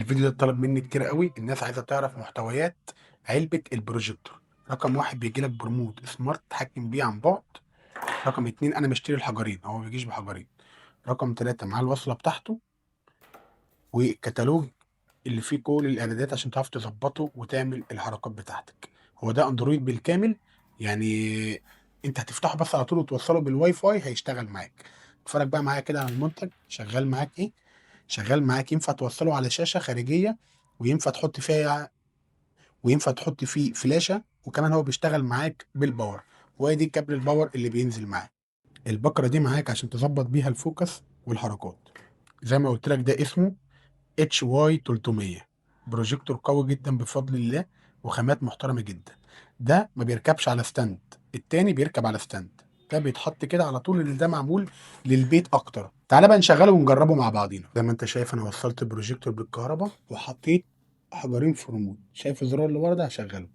الفيديو ده اتطلب مني كتير قوي، الناس عايزه تعرف محتويات علبه البروجيكتور. رقم واحد بيجي لك برمود سمارت تتحكم بيه عن بعد. رقم اتنين انا مشتري الحجرين، هو ما بيجيش بحجرين. رقم تلاته معاه الوصله بتاعته والكتالوج اللي فيه كل الاعدادات عشان تعرف تظبطه وتعمل الحركات بتاعتك. هو ده اندرويد بالكامل، يعني انت هتفتحه بس على طول وتوصله بالواي فاي هيشتغل معاك. اتفرج بقى معايا كده على المنتج شغال معاك ايه. شغال معاك، ينفع توصله على شاشة خارجية، وينفع تحط فيها وينفع تحط فيه فلاشة، وكمان هو بيشتغل معاك بالباور. وادي كابل الباور اللي بينزل معاك. البكرة دي معاك عشان تظبط بيها الفوكس والحركات. زي ما قلت لك ده اسمه اتش واي 300. بروجيكتور قوي جدا بفضل الله، وخامات محترمه جدا. ده ما بيركبش على ستاند، التاني بيركب على ستاند. ده بيتحط كده على طول، اللي ده معمول للبيت اكتر. تعالى بقى نشغله ونجربه مع بعضينا. زي ما انت شايف انا وصلت البروجيكتور بالكهرباء وحطيت حجرين في ريموت. شايف الزرار اللي ورا ده؟ هشغله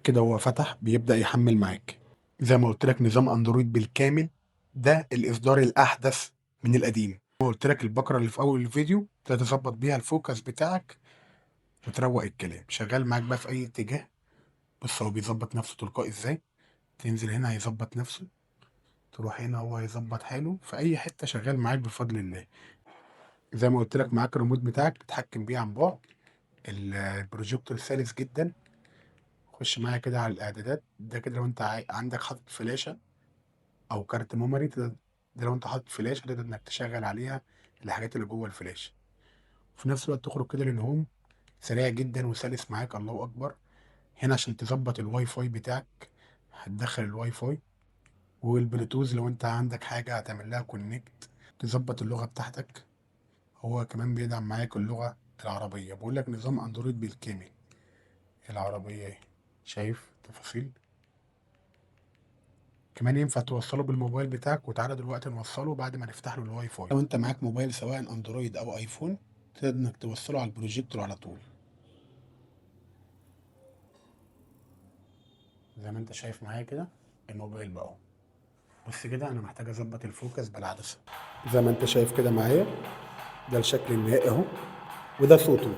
كده. هو فتح بيبدأ يحمل معاك. زي ما قلت لك نظام اندرويد بالكامل، ده الاصدار الاحدث من القديم. قلت لك البكره اللي في اول الفيديو ده تظبط بيها الفوكس بتاعك وتروق الكلام. شغال معاك بقى في اي اتجاه. بص هو بيظبط نفسه تلقائي ازاي. تنزل هنا هيظبط نفسه، تروح هنا هو هيظبط حاله في اي حته. شغال معاك بفضل الله. زي ما قلت لك معاك الريموت بتاعك تتحكم بيه عن بعد. البروجيكتور سلس جدا. خش معايا كده على الاعدادات. ده كده لو انت عندك حاطط فلاشه او كارت ميموري ده لو انت حاطط فلاشه تقدر انك تشغل عليها الحاجات اللي جوه الفلاشه. وفي نفس الوقت تخرج كده للهوم. سريع جدا وسلس معاك، الله اكبر. هنا عشان تظبط الواي فاي بتاعك هتدخل الواي فاي والبلوتوز. لو انت عندك حاجة هتعمل لها كونكت. تظبط اللغة بتاعتك. هو كمان بيدعم معاك اللغة العربية. بقول لك نظام اندرويد بالكامل. العربية اهي، شايف تفاصيل. كمان ينفع توصله بالموبايل بتاعك. وتعالى دلوقتي نوصله بعد ما نفتح له الواي فاي. لو انت معاك موبايل سواء اندرويد او ايفون تقدر انك توصله على البروجيكتور على طول. زي ما انت شايف معايا كده الموبايل بقى اهو. بص كده انا محتاج اظبط الفوكس بالعدسه. زي ما انت شايف كده معايا، ده الشكل النهائي اهو، وده صوته.